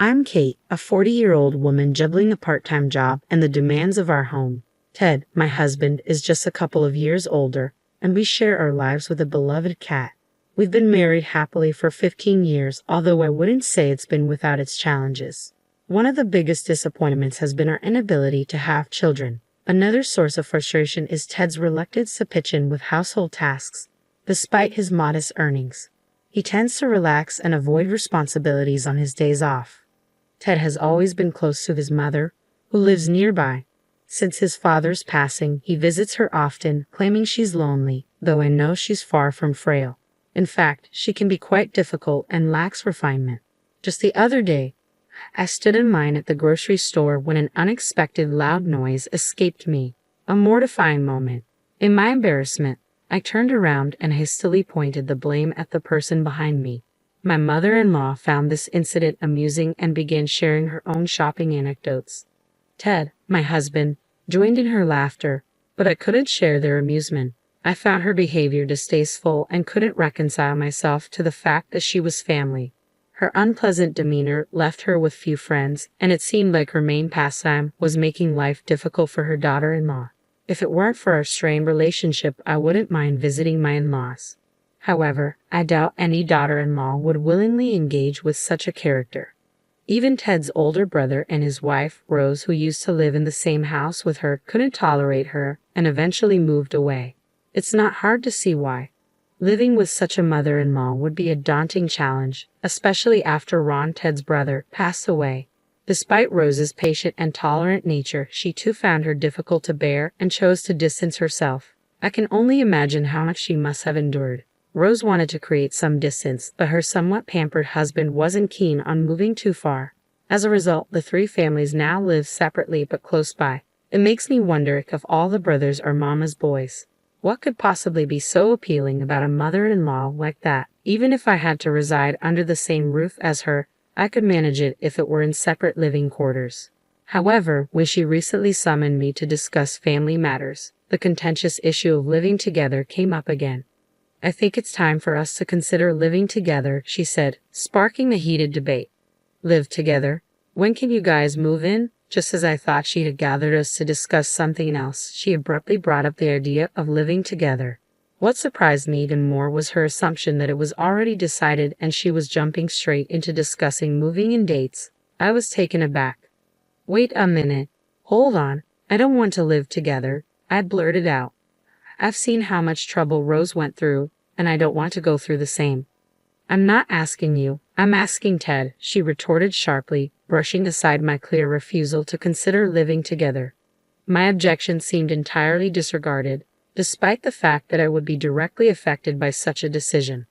I'm Kate, a 40-year-old woman juggling a part-time job and the demands of our home. Ted, my husband, is just a couple of years older, and we share our lives with a beloved cat. We've been married happily for 15 years, although I wouldn't say it's been without its challenges. One of the biggest disappointments has been our inability to have children. Another source of frustration is Ted's reluctance to pitch in with household tasks, despite his modest earnings. He tends to relax and avoid responsibilities on his days off. Ted has always been close to his mother, who lives nearby. Since his father's passing, he visits her often, claiming she's lonely, though I know she's far from frail. In fact, she can be quite difficult and lacks refinement. Just the other day, I stood in line at the grocery store when an unexpected loud noise escaped me. A mortifying moment. In my embarrassment, I turned around and hastily pointed the blame at the person behind me. My mother-in-law found this incident amusing and began sharing her own shopping anecdotes. Ted, my husband, joined in her laughter, but I couldn't share their amusement. I found her behavior distasteful and couldn't reconcile myself to the fact that she was family. Her unpleasant demeanor left her with few friends, and it seemed like her main pastime was making life difficult for her daughter-in-law. If it weren't for our strained relationship, I wouldn't mind visiting my in-laws. However, I doubt any daughter-in-law would willingly engage with such a character. Even Ted's older brother and his wife, Rose, who used to live in the same house with her, couldn't tolerate her and eventually moved away. It's not hard to see why. Living with such a mother-in-law would be a daunting challenge, especially after Ron, Ted's brother, passed away. Despite Rose's patient and tolerant nature, she too found her difficult to bear and chose to distance herself. I can only imagine how much she must have endured. Rose wanted to create some distance, but her somewhat pampered husband wasn't keen on moving too far. As a result, the three families now live separately but close by. It makes me wonder if all the brothers are Mama's boys. What could possibly be so appealing about a mother-in-law like that? Even if I had to reside under the same roof as her, I could manage it if it were in separate living quarters. However, when she recently summoned me to discuss family matters, the contentious issue of living together came up again. I think it's time for us to consider living together, she said, sparking the heated debate. Live together? When can you guys move in? Just as I thought she had gathered us to discuss something else, she abruptly brought up the idea of living together. What surprised me even more was her assumption that it was already decided and she was jumping straight into discussing moving and dates. I was taken aback. Wait a minute. Hold on. I don't want to live together, I blurted out. I've seen how much trouble Rose went through, and I don't want to go through the same. I'm not asking you, I'm asking Ted, she retorted sharply, brushing aside my clear refusal to consider living together. My objection seemed entirely disregarded, despite the fact that I would be directly affected by such a decision.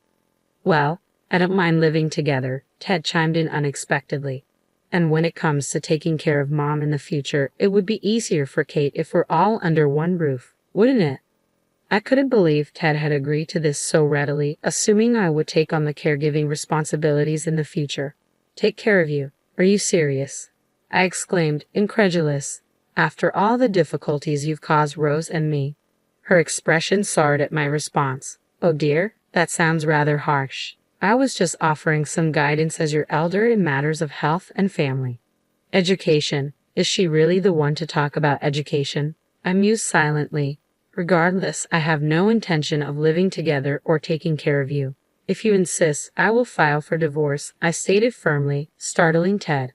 Well, I don't mind living together, Ted chimed in unexpectedly. And when it comes to taking care of Mom in the future, it would be easier for Kate if we're all under one roof, wouldn't it? I couldn't believe Ted had agreed to this so readily, assuming I would take on the caregiving responsibilities in the future. Take care of you. Are you serious? I exclaimed, incredulous. After all the difficulties you've caused Rose and me. Her expression soured at my response. Oh dear, that sounds rather harsh. I was just offering some guidance as your elder in matters of health and family. Education. Is she really the one to talk about education? I mused silently. Regardless, I have no intention of living together or taking care of you. If you insist, I will file for divorce, I stated firmly, startling Ted.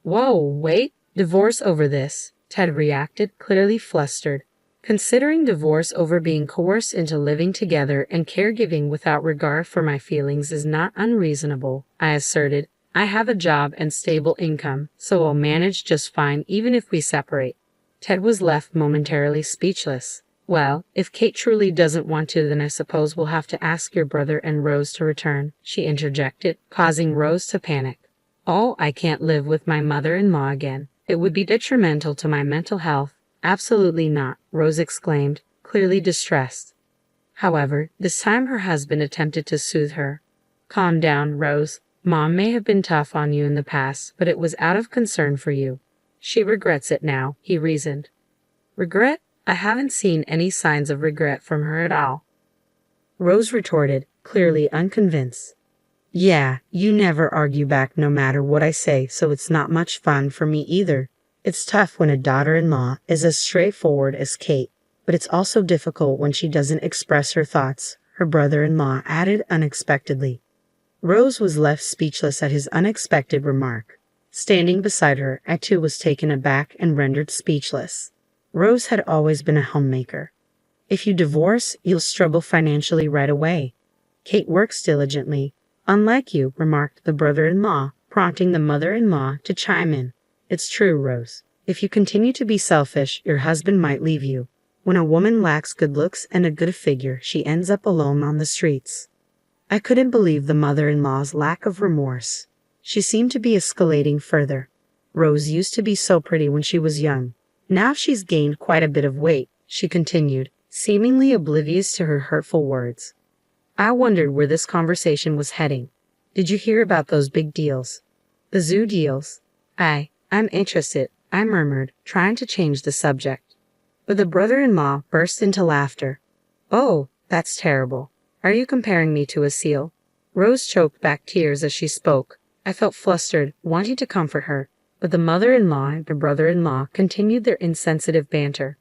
Whoa, wait, divorce over this? Ted reacted, clearly flustered. Considering divorce over being coerced into living together and caregiving without regard for my feelings is not unreasonable, I asserted. I have a job and stable income, so I'll manage just fine even if we separate. Ted was left momentarily speechless. Well, if Kate truly doesn't want to, then I suppose we'll have to ask your brother and Rose to return, she interjected, causing Rose to panic. Oh, I can't live with my mother-in-law again. It would be detrimental to my mental health. Absolutely not, Rose exclaimed, clearly distressed. However, this time her husband attempted to soothe her. Calm down, Rose. Mom may have been tough on you in the past, but it was out of concern for you. She regrets it now, he reasoned. Regret? I haven't seen any signs of regret from her at all. Rose retorted, clearly unconvinced. Yeah, you never argue back no matter what I say, so it's not much fun for me either. It's tough when a daughter-in-law is as straightforward as Kate, but it's also difficult when she doesn't express her thoughts, her brother-in-law added unexpectedly. Rose was left speechless at his unexpected remark. Standing beside her, I too was taken aback and rendered speechless. Rose had always been a homemaker. If you divorce, you'll struggle financially right away. Kate works diligently. Unlike you, remarked the brother-in-law, prompting the mother-in-law to chime in. It's true, Rose. If you continue to be selfish, your husband might leave you. When a woman lacks good looks and a good figure, she ends up alone on the streets. I couldn't believe the mother-in-law's lack of remorse. She seemed to be escalating further. Rose used to be so pretty when she was young. Now she's gained quite a bit of weight, she continued, seemingly oblivious to her hurtful words. I wondered where this conversation was heading. Did you hear about those big deals? The zoo deals? I'm interested, I murmured, trying to change the subject. But the brother-in-law burst into laughter. Oh, that's terrible. Are you comparing me to a seal? Rose choked back tears as she spoke. I felt flustered, wanting to comfort her, but the mother-in-law and the brother-in-law continued their insensitive banter.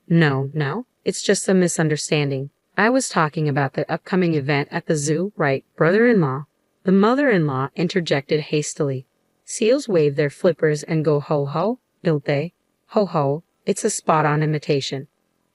No, it's just a misunderstanding. I was talking about the upcoming event at the zoo, right, brother-in-law? The mother-in-law interjected hastily. Seals wave their flippers and go ho-ho, don't they? Ho-ho, it's a spot-on imitation.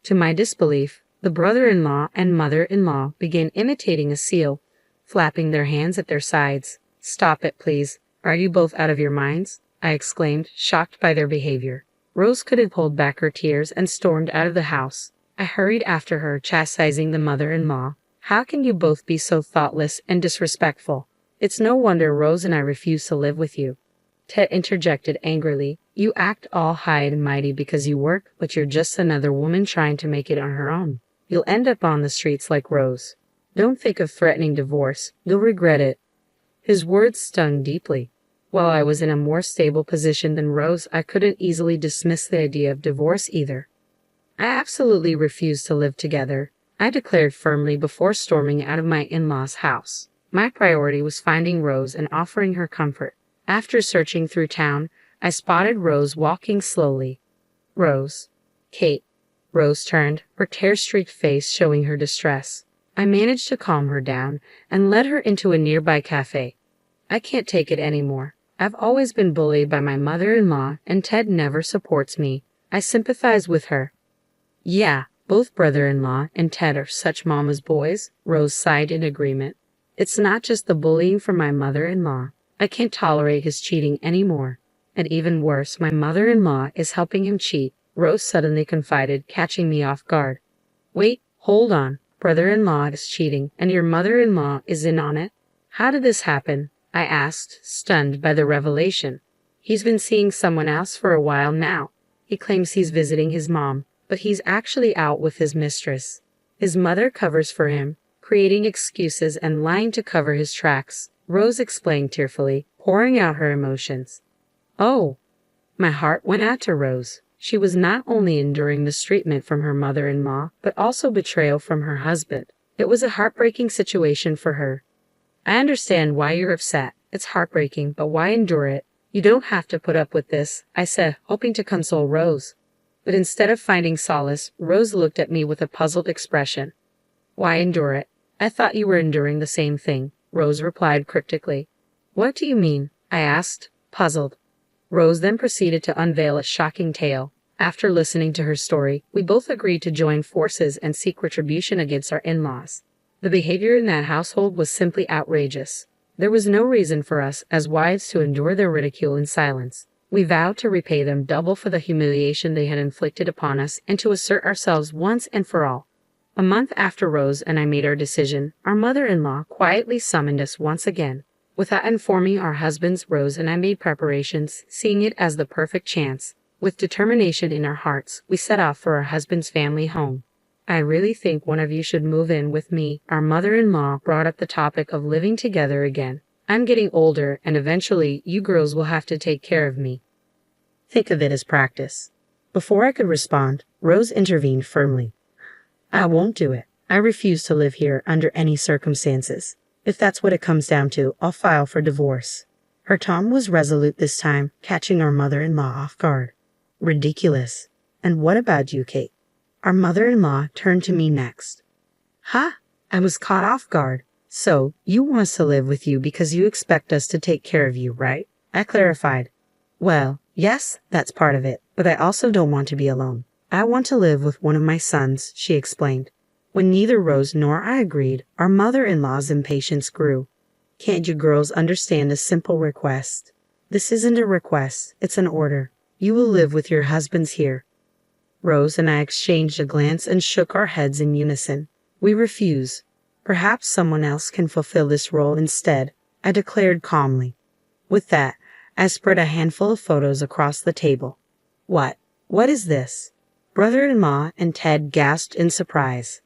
To my disbelief, the brother-in-law and mother-in-law began imitating a seal, flapping their hands at their sides. Stop it, please. Are you both out of your minds? I exclaimed, shocked by their behavior. Rose couldn't hold back her tears and stormed out of the house. I hurried after her, chastising the mother-in-law. How can you both be so thoughtless and disrespectful? It's no wonder Rose and I refuse to live with you. Ted interjected angrily. You act all high and mighty because you work, but you're just another woman trying to make it on her own. You'll end up on the streets like Rose. Don't think of threatening divorce. You'll regret it. His words stung deeply. While I was in a more stable position than Rose, I couldn't easily dismiss the idea of divorce either. I absolutely refused to live together, I declared firmly before storming out of my in-laws' house. My priority was finding Rose and offering her comfort. After searching through town, I spotted Rose walking slowly. Rose. Kate. Rose turned, her tear-streaked face showing her distress. I managed to calm her down and led her into a nearby cafe. I can't take it anymore. I've always been bullied by my mother-in-law, and Ted never supports me. I sympathize with her. Yeah, both brother-in-law and Ted are such mama's boys, Rose sighed in agreement. It's not just the bullying from my mother-in-law. I can't tolerate his cheating anymore. And even worse, my mother-in-law is helping him cheat, Rose suddenly confided, catching me off guard. Wait, hold on. Brother-in-law is cheating, and your mother-in-law is in on it? How did this happen? I asked, stunned by the revelation. He's been seeing someone else for a while now. He claims he's visiting his mom, but he's actually out with his mistress. His mother covers for him, creating excuses and lying to cover his tracks, Rose explained tearfully, pouring out her emotions. Oh! My heart went out to Rose. She was not only enduring mistreatment from her mother-in-law, but also betrayal from her husband. It was a heartbreaking situation for her. I understand why you're upset. It's heartbreaking, but why endure it? You don't have to put up with this, I said, hoping to console Rose. But instead of finding solace, Rose looked at me with a puzzled expression. Why endure it? I thought you were enduring the same thing, Rose replied cryptically. What do you mean? I asked, puzzled. Rose then proceeded to unveil a shocking tale. After listening to her story, we both agreed to join forces and seek retribution against our in-laws. The behavior in that household was simply outrageous. There was no reason for us, as wives, to endure their ridicule in silence. We vowed to repay them double for the humiliation they had inflicted upon us and to assert ourselves once and for all. A month after Rose and I made our decision, our mother-in-law quietly summoned us once again. Without informing our husbands, Rose and I made preparations, seeing it as the perfect chance. With determination in our hearts, we set off for our husband's family home. I really think one of you should move in with me. Our mother-in-law brought up the topic of living together again. I'm getting older, and eventually you girls will have to take care of me. Think of it as practice. Before I could respond, Rose intervened firmly. I won't do it. I refuse to live here under any circumstances. If that's what it comes down to, I'll file for divorce. Her tone was resolute this time, catching our mother-in-law off guard. Ridiculous. And what about you, Kate? Our mother-in-law turned to me next. Huh? I was caught off guard. So, you want us to live with you because you expect us to take care of you, right? I clarified. Well, yes, that's part of it, but I also don't want to be alone. I want to live with one of my sons, she explained. When neither Rose nor I agreed, our mother-in-law's impatience grew. Can't you girls understand a simple request? This isn't a request, it's an order. You will live with your husbands here. Rose and I exchanged a glance and shook our heads in unison. We refuse. Perhaps someone else can fulfill this role instead, I declared calmly. With that, I spread a handful of photos across the table. What is this? Brother-in-law and Ted gasped in surprise.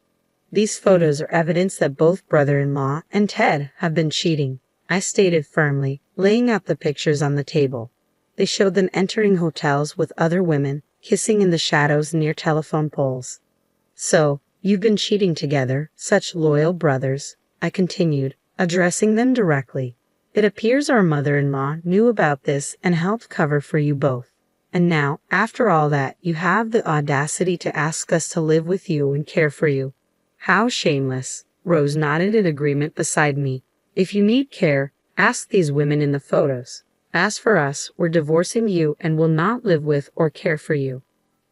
These photos are evidence that both brother-in-law and Ted have been cheating, I stated firmly, laying out the pictures on the table. They showed them entering hotels with other women, kissing in the shadows near telephone poles. So, you've been cheating together, such loyal brothers, I continued, addressing them directly. It appears our mother-in-law knew about this and helped cover for you both. And now, after all that, you have the audacity to ask us to live with you and care for you. How shameless. Rose nodded in agreement beside me. If you need care, ask these women in the photos. As for us, we're divorcing you and will not live with or care for you.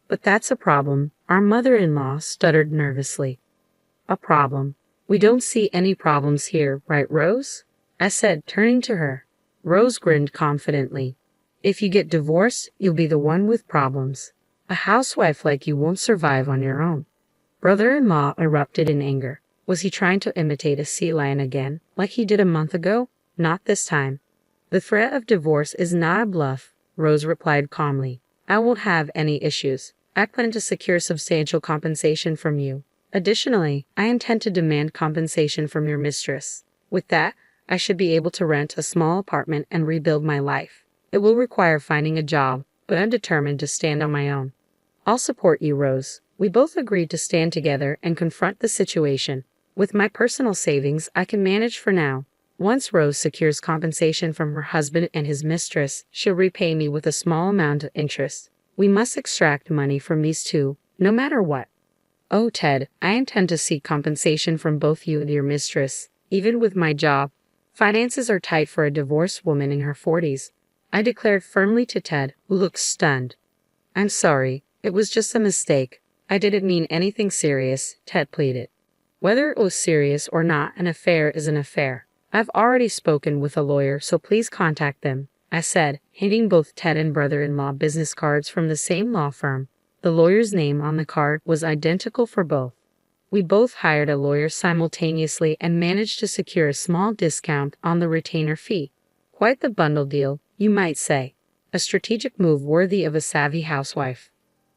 But that's a problem, our mother-in-law stuttered nervously. A problem? We don't see any problems here, right, Rose? I said, turning to her. Rose grinned confidently. If you get divorced, you'll be the one with problems. A housewife like you won't survive on your own. Brother-in-law erupted in anger. Was he trying to imitate a sea lion again, like he did a month ago? Not this time. The threat of divorce is not a bluff, Rose replied calmly. I won't have any issues. I plan to secure substantial compensation from you. Additionally, I intend to demand compensation from your mistress. With that, I should be able to rent a small apartment and rebuild my life. It will require finding a job, but I'm determined to stand on my own. I'll support you, Rose. We both agreed to stand together and confront the situation. With my personal savings, I can manage for now. Once Rose secures compensation from her husband and his mistress, she'll repay me with a small amount of interest. We must extract money from these two, no matter what. Oh, Ted, I intend to seek compensation from both you and your mistress, even with my job. Finances are tight for a divorced woman in her 40s. I declared firmly to Ted, who looked stunned. I'm sorry, it was just a mistake. I didn't mean anything serious, Ted pleaded. Whether it was serious or not, an affair is an affair. I've already spoken with a lawyer, so please contact them, I said, handing both Ted and brother-in-law business cards from the same law firm. The lawyer's name on the card was identical for both. We both hired a lawyer simultaneously and managed to secure a small discount on the retainer fee. Quite the bundle deal, you might say. A strategic move worthy of a savvy housewife.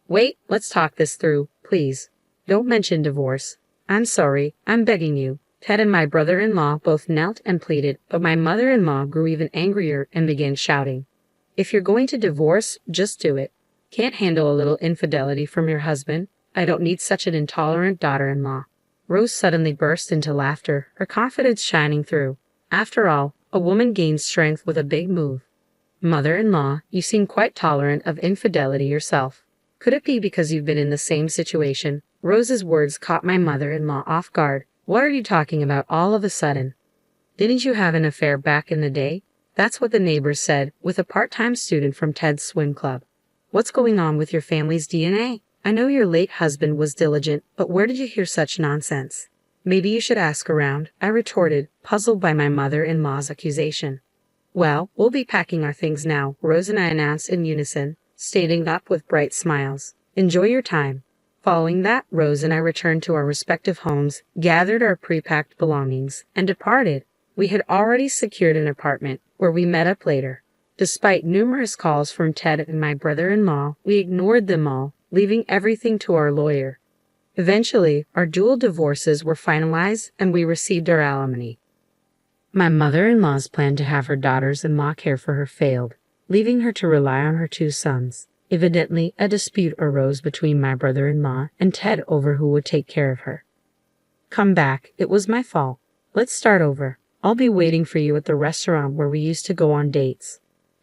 Wait, let's talk this through, please. Don't mention divorce. I'm sorry, I'm begging you. Ted and my brother-in-law both knelt and pleaded, but my mother-in-law grew even angrier and began shouting. If you're going to divorce, just do it. Can't handle a little infidelity from your husband? I don't need such an intolerant daughter-in-law. Rose suddenly burst into laughter, her confidence shining through. After all, a woman gains strength with a big move. Mother-in-law, you seem quite tolerant of infidelity yourself. Could it be because you've been in the same situation? Rose's words caught my mother-in-law off guard. What are you talking about all of a sudden? Didn't you have an affair back in the day? That's what the neighbors said, with a part-time student from Ted's swim club. What's going on with your family's DNA? I know your late husband was diligent, but where did you hear such nonsense? Maybe you should ask around, I retorted, puzzled by my mother-in-law's accusation. Well, we'll be packing our things now, Rose and I announced in unison, standing up with bright smiles. Enjoy your time. Following that, Rose and I returned to our respective homes, gathered our pre-packed belongings, and departed. We had already secured an apartment, where we met up later. Despite numerous calls from Ted and my brother-in-law, we ignored them all, leaving everything to our lawyer. Eventually, our dual divorces were finalized and we received our alimony. My mother-in-law's plan to have her daughters-in-law care for her failed, leaving her to rely on her two sons. Evidently, a dispute arose between my brother-in-law and Ted over who would take care of her. Come back, it was my fault. Let's start over. I'll be waiting for you at the restaurant where we used to go on dates."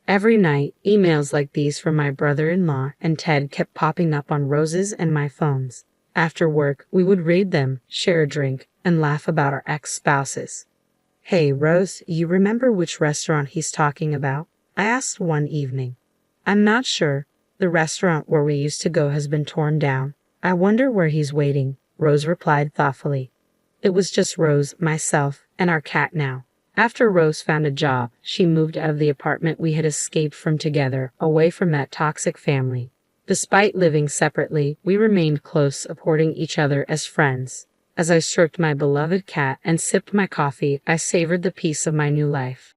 Every night, emails like these from my brother-in-law and Ted kept popping up on Rose's and my phones. After work, we would read them, share a drink, and laugh about our ex-spouses. "Hey, Rose, you remember which restaurant he's talking about?" I asked one evening. "I'm not sure. The restaurant where we used to go has been torn down. I wonder where he's waiting," Rose replied thoughtfully. It was just Rose, myself, and our cat now. After Rose found a job, she moved out of the apartment we had escaped from together, away from that toxic family. Despite living separately, we remained close, supporting each other as friends. As I stroked my beloved cat and sipped my coffee, I savored the peace of my new life.